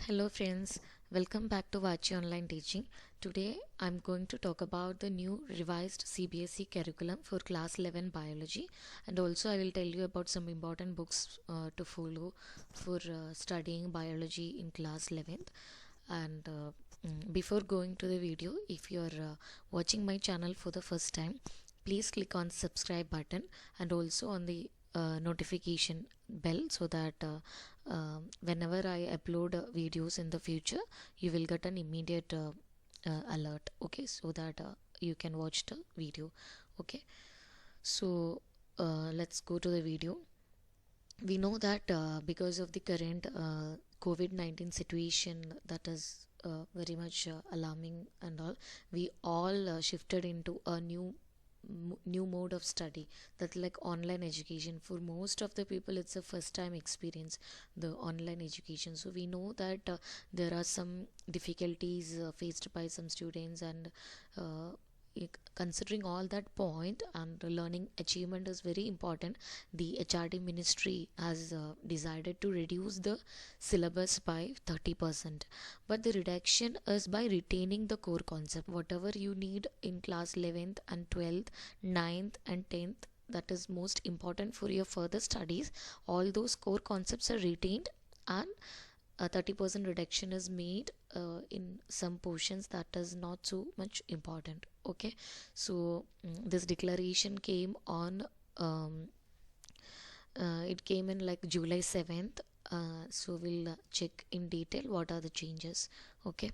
Hello friends, welcome back to Vachi Online Teaching. Today I'm going to talk about the new revised CBSE curriculum for class 11 biology, and also I will tell you about some important books to follow for studying biology in class 11th. And before going to the video, if you are watching my channel for the first time, please click on subscribe button and also on the notification bell so that whenever I upload videos in the future, you will get an immediate alert. Okay, so that you can watch the video. Okay, so let's go to the video. We know that because of the current COVID-19 situation that is very much alarming and all, we all shifted into a new mode of study, that like online education. For most of the people it's a first time experience, the online education. So we know that there are some difficulties faced by some students, and uh, considering all that point and learning achievement is very important, the HRD ministry has decided to reduce the syllabus by 30%. But the reduction is by retaining the core concept, whatever you need in class 11th and 12th, 9th and 10th, that is most important for your further studies. All those core concepts are retained, and a 30% reduction is made in some portions that is not so much important. Okay, so this declaration came on it came in like July 7th. So we'll check in detail what are the changes. Okay,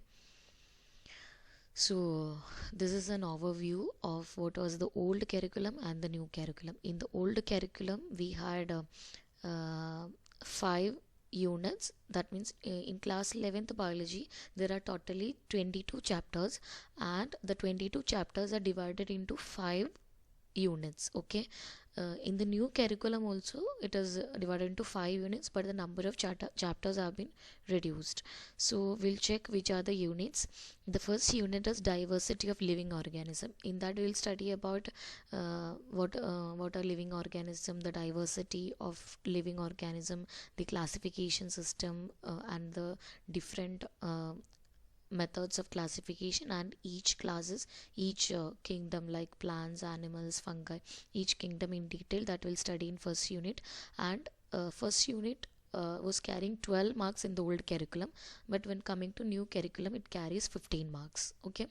so this is an overview of what was the old curriculum and the new curriculum. In the old curriculum we had five units. That means in class 11th biology there are totally 22 chapters, and the 22 chapters are divided into five units. Okay, in the new curriculum also it is divided into 5 units, but the number of chapters have been reduced. So we'll check which are the units. The first unit is diversity of living organism. In that we'll study about what are living organism, the diversity of living organism, the classification system, and the different methods of classification, and each classes, each kingdom like plants, animals, fungi, each kingdom in detail, that will study in first unit. And first unit was carrying 12 marks in the old curriculum, but when coming to new curriculum it carries 15 marks. Okay,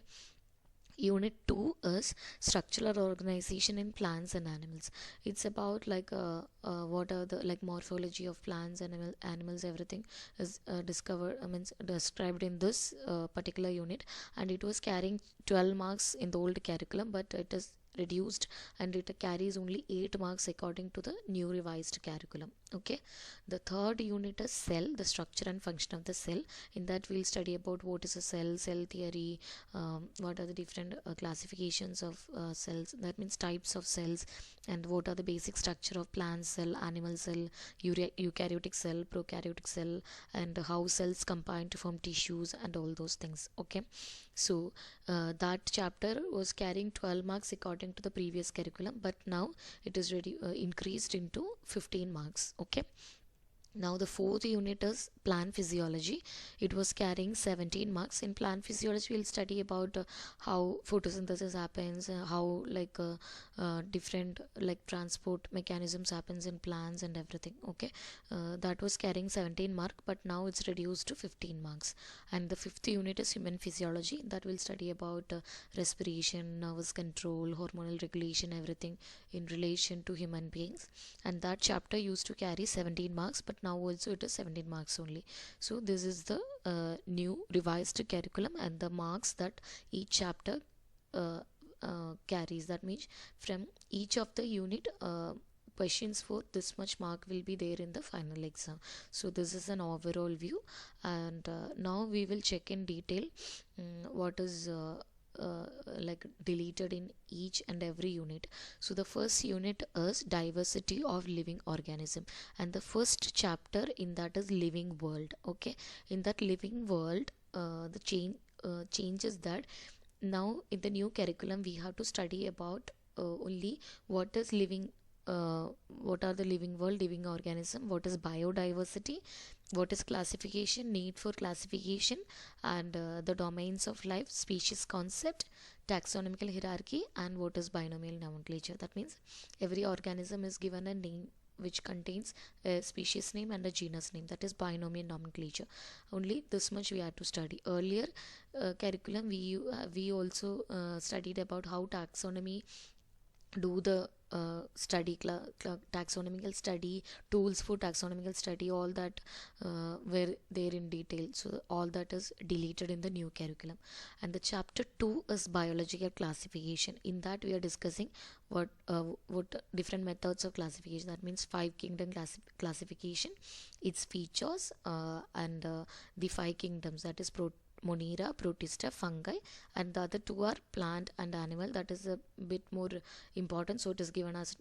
unit 2 is structural organization in plants and animals. It's about like what are the like morphology of plants and animals, everything is discovered, I mean described in this particular unit. And it was carrying 12 marks in the old curriculum, but it is reduced and it carries only 8 marks according to the new revised curriculum. Okay, the third unit is cell, the structure and function of the cell. In that we'll study about what is a cell, cell theory, what are the different classifications of cells, that means types of cells, and what are the basic structure of plant cell, animal cell, eukaryotic cell, prokaryotic cell, and how cells combine to form tissues and all those things. Okay, so that chapter was carrying 12 marks according to the previous curriculum, but now it is increased into 15 marks. Okay, now the fourth unit is plant physiology. It was carrying 17 marks. In plant physiology we'll study about how photosynthesis happens, how like different like transport mechanisms happens in plants and everything. Okay, that was carrying 17 mark, but now it's reduced to 15 marks. And the fifth unit is human physiology. That will study about respiration, nervous control, hormonal regulation, everything in relation to human beings. And that chapter used to carry 17 marks, but now also it is 17 marks only. So this is the new revised curriculum and the marks that each chapter uh, carries. That means from each of the unit, questions for this much mark will be there in the final exam. So this is an overall view, and now we will check in detail what is like deleted in each and every unit. So the first unit is diversity of living organism, and the first chapter in that is living world. Okay, in that living world, the changes that now in the new curriculum we have to study about only what is living what are the living world, living organism, what is biodiversity, what is classification, need for classification, and the domains of life, species concept, taxonomical hierarchy, and what is binomial nomenclature. That means every organism is given a name which contains a species name and a genus name, that is binomial nomenclature. Only this much we had to study. Earlier curriculum we also studied about how taxonomy do the study, taxonomical study, tools for taxonomical study, all that were there in detail. So all that is deleted in the new curriculum. And the chapter 2 is biological classification. In that we are discussing what different methods of classification, that means five kingdom classification, its features, and the five kingdoms, that is Monera, Protista, fungi, and the other two are plant and animal. That is a bit more important, so it is given as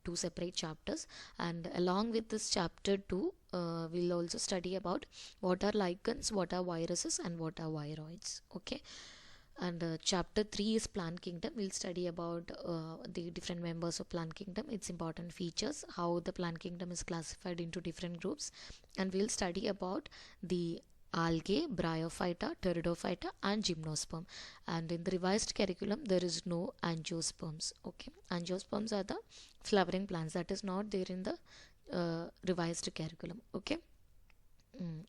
two separate chapters. And along with this chapter 2, we'll also study about what are lichens, what are viruses, and what are viroids. Okay. And chapter 3 is plant kingdom. We'll study about the different members of plant kingdom, its important features, how the plant kingdom is classified into different groups, and we'll study about the algae, bryophyta, pteridophyta, and gymnosperm. And in the revised curriculum there is no angiosperms. Okay, angiosperms are the flowering plants, that is not there in the revised curriculum. Okay.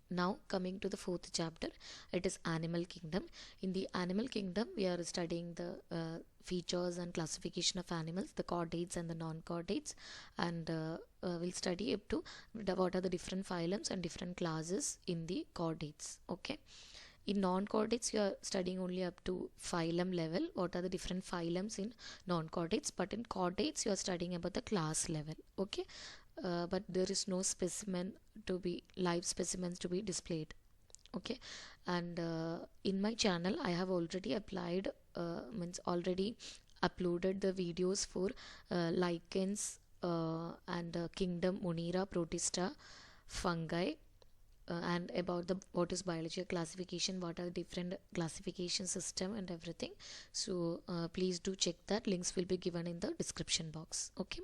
Now coming to the fourth chapter, it is animal kingdom. In the animal kingdom we are studying the features and classification of animals, the chordates and the non-chordates, and we'll study up to what are the different phylums and different classes in the chordates. Okay. In non-chordates you are studying only up to phylum level, what are the different phylums in non-chordates, but in chordates you are studying about the class level. Okay. But there is no specimen to be live specimens to be displayed. Okay. And in my channel I have already applied means already uploaded the videos for lichens and kingdom Monera, Protista, fungi, and about the what is biological classification, what are the different classification system and everything. So please do check that, links will be given in the description box. Okay.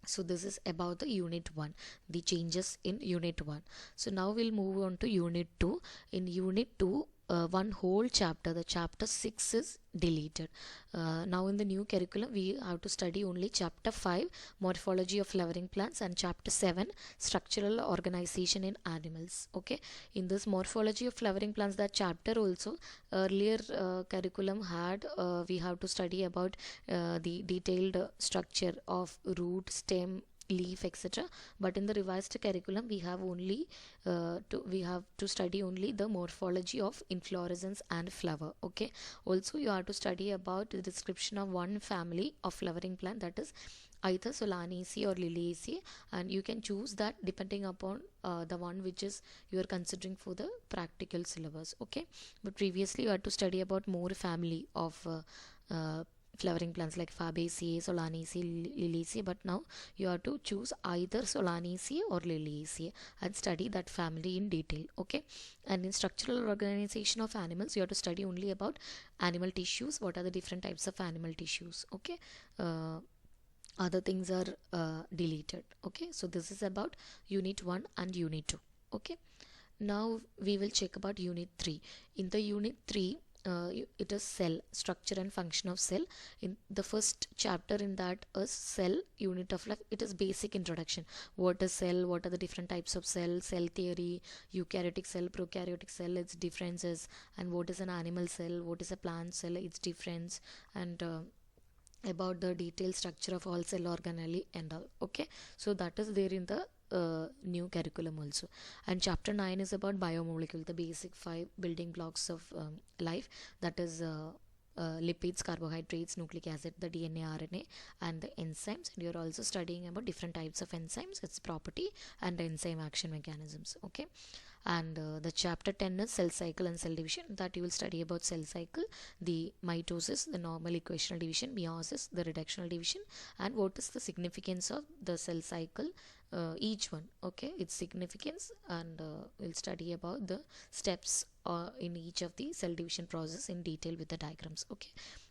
So this is about the unit 1, the changes in unit 1. So now we'll move on to unit 2. In unit 2, one whole chapter, the chapter 6 is deleted. Now in the new curriculum we have to study only chapter 5, morphology of flowering plants, and chapter 7, structural organization in animals. Okay. In this morphology of flowering plants, that chapter also earlier curriculum had we have to study about the detailed structure of root, stem, leaf, etc. But in the revised curriculum we have only we have to study only the morphology of inflorescence and flower. Okay. Also you have to study about the description of one family of flowering plant, that is either Solanaceae or Liliaceae, and you can choose that depending upon the one which is you are considering for the practical syllabus. Okay. But previously you had to study about more family of flowering plants like Fabaceae, Solanaceae, Liliaceae, but now you have to choose either Solanaceae or Liliaceae and study that family in detail. Okay. And in structural organization of animals you have to study only about animal tissues, what are the different types of animal tissues. Okay. Other things are deleted. Okay. So this is about unit 1 and unit 2. Okay. Now we will check about unit 3. In the unit 3 it is cell, structure and function of cell. In the first chapter in that is cell, unit of life. It is basic introduction, what is cell, what are the different types of cell theory, eukaryotic cell, prokaryotic cell, its differences, and what is an animal cell, what is a plant cell, its difference, and about the detailed structure of all cell organelle and all. Okay. So that is there in the new curriculum also. And chapter 9 is about biomolecule, the basic 5 building blocks of life, that is lipids, carbohydrates, nucleic acid, the DNA, RNA, and the enzymes. And you're also studying about different types of enzymes, its property, and enzyme action mechanisms. Okay. And the chapter 10 is cell cycle and cell division, that you will study about cell cycle, the mitosis, the normal equational division, meiosis, the reductional division, and what is the significance of the cell cycle, each one. Okay. Its significance, and we'll study about the steps in each of the cell division process in detail with the diagrams. Okay.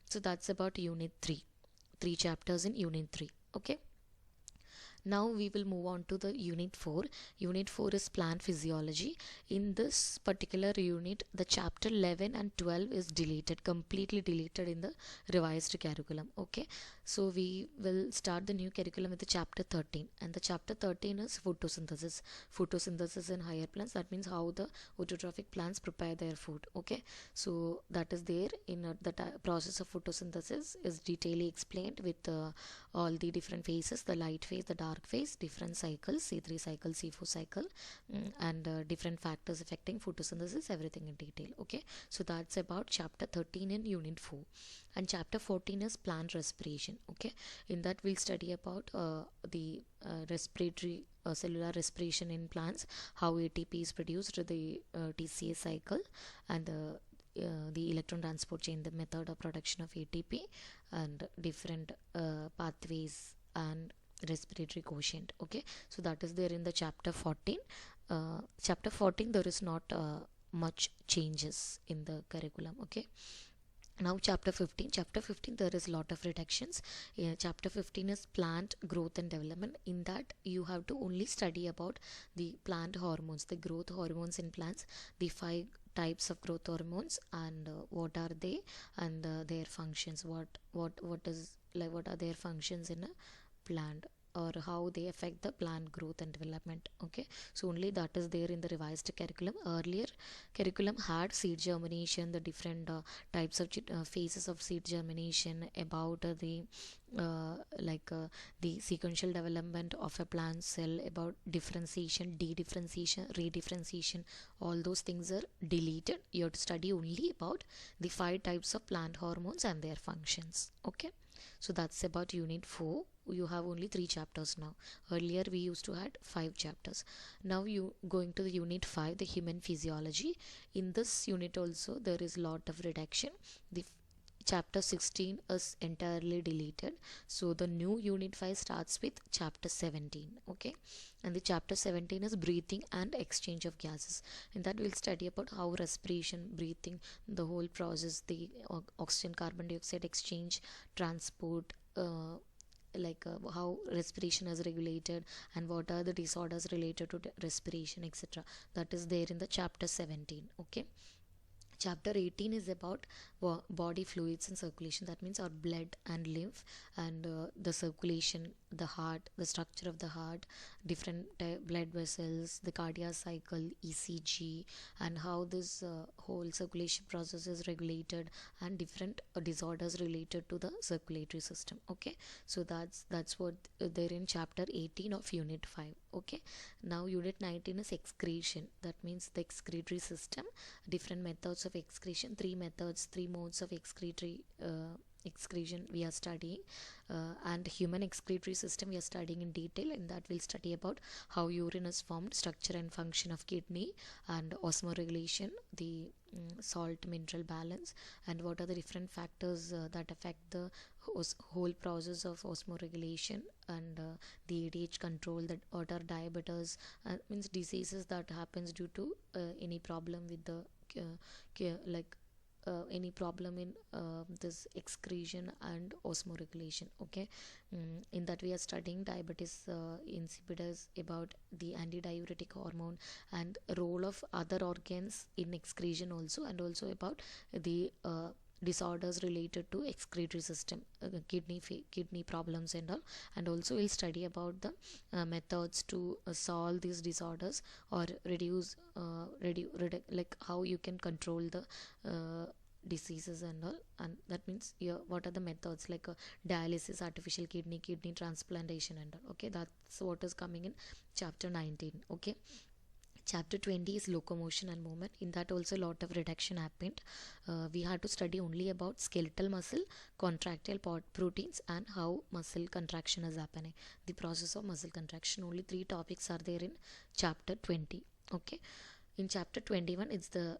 So that's about unit 3, 3 chapters in unit 3. Okay. Now we will move on to the unit 4. Unit 4 is plant physiology. In this particular unit, the chapter 11 and 12 is deleted, completely deleted in the revised curriculum. Okay, so we will start the new curriculum with the chapter 13, and the chapter 13 is photosynthesis. Photosynthesis in higher plants, that means how the autotrophic plants prepare their food. Okay, so that is there in the process of photosynthesis is detailedly explained with all the different phases, the light phase, the dark phase, different cycles, C3 cycle, C4 cycle, and different factors affecting photosynthesis, everything in detail. Okay, so that's about chapter 13 in unit 4. And chapter 14 is plant respiration. Okay, in that we'll study about the respiratory cellular respiration in plants, how ATP is produced, the TCA cycle, and the electron transport chain, the method of production of ATP, and different pathways and respiratory quotient. Okay, so that is there in the chapter 14. Chapter 14 there is not much changes in the curriculum. Okay, now chapter 15 there is a lot of reductions. Chapter 15 is plant growth and development. In that you have to only study about the plant hormones, the growth hormones in plants, the 5 types of growth hormones, and what are they, and their functions, what is like what are their functions in a plant, or how they affect the plant growth and development. Okay, so only that is there in the revised curriculum. Earlier curriculum had seed germination, the different types of phases of seed germination, about the sequential development of a plant cell, about differentiation, de-differentiation, redifferentiation. All those things are deleted. You have to study only about the 5 types of plant hormones and their functions. Okay, so that's about unit 4. You have only 3 chapters now. Earlier we used to had 5 chapters. Now you going to the unit 5, the human physiology. In this unit also there is lot of reduction. The chapter 16 is entirely deleted, so the new unit 5 starts with chapter 17. Okay, and the chapter 17 is breathing and exchange of gases. In that we'll study about how respiration, breathing, the whole process, the oxygen carbon dioxide exchange, transport, how respiration is regulated, and what are the disorders related to respiration, etc. That is there in the chapter 17. Okay, chapter 18 is about body fluids and circulation. That means our blood and lymph, and the circulation, the heart, the structure of the heart, different blood vessels, the cardiac cycle, ECG, and how this whole circulation process is regulated, and different disorders related to the circulatory system. Okay, so that's what there in chapter 18 of unit 5. Okay, now unit 19 is excretion. That means the excretory system, different methods of excretion, 3 methods, 3 modes of excretory excretion we are studying, and human excretory system we are studying in detail. In that we'll study about how urine is formed, structure and function of kidney, and osmoregulation, the salt mineral balance, and what are the different factors that affect the whole process of osmoregulation, and the ADH control, that what are diabetes, means diseases that happens due to any problem with the any problem in this excretion and osmoregulation. Okay, in that we are studying diabetes insipidus, about the antidiuretic hormone, and role of other organs in excretion also, and also about the disorders related to excretory system, kidney problems and all. And also we'll study about the methods to solve these disorders, or like how you can control the diseases and all. And that means, yeah, what are the methods, like dialysis, artificial kidney transplantation and all. Okay, that's what is coming in chapter 19. Okay, chapter 20 is locomotion and movement. In that also a lot of reduction happened. We had to study only about skeletal muscle, contractile proteins, and how muscle contraction is happening, the process of muscle contraction. Only 3 topics are there in chapter 20. Okay, in chapter 21 it's the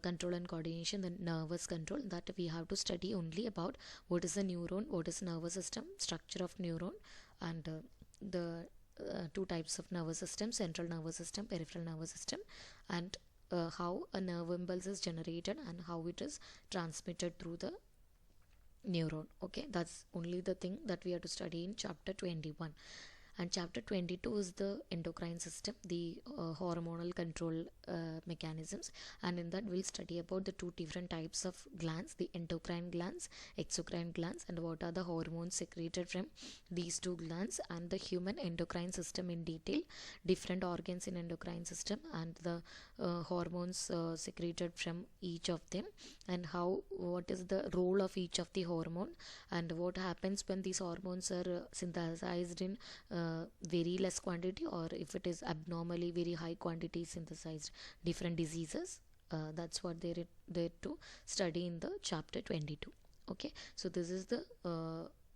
control and coordination, the nervous control. That we have to study only about what is a neuron, what is nervous system, structure of neuron, and the 2 types of nervous system, central nervous system, peripheral nervous system, and how a nerve impulse is generated and how it is transmitted through the neuron. Okay, that's only the thing that we have to study in chapter 21. And chapter 22 is the endocrine system, the hormonal control mechanisms, and in that we'll study about the two different types of glands, the endocrine glands, exocrine glands, and what are the hormones secreted from these two glands, and the human endocrine system in detail, different organs in endocrine system, and the hormones secreted from each of them, and how what is the role of each of the hormone, and what happens when these hormones are synthesized in very less quantity, or if it is abnormally very high quantity synthesized, different diseases. That's what they're there to study in the chapter 22. Okay, so this is the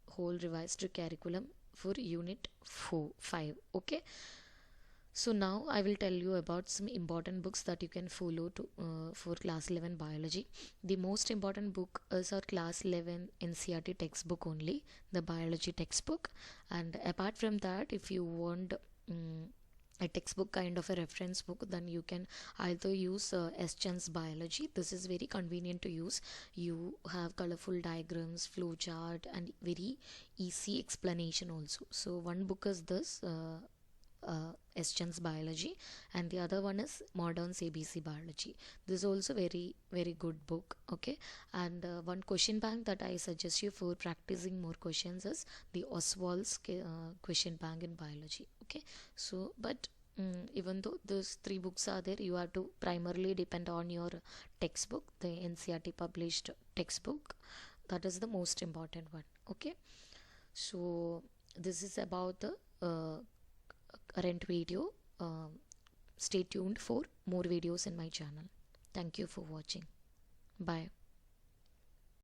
whole revised curriculum for unit 5. Okay, so now I will tell you about some important books that you can follow to for class 11 biology. The most important book is our class 11 NCERT textbook only, the biology textbook. And apart from that, if you want a textbook kind of a reference book, then you can either use S. Chand's biology. This is very convenient to use. You have colorful diagrams, flowchart, and very easy explanation also. So one book is this. S. Chand's biology, and the other one is Modern's ABC biology. This is also very good book. Okay, and one question bank that I suggest you for practicing more questions is the Oswald's question bank in biology. Okay, so but even though those three books are there, you have to primarily depend on your textbook, the NCERT published textbook. That is the most important one. Okay, so this is about the current video. Stay tuned for more videos in my channel. Thank you for watching. Bye.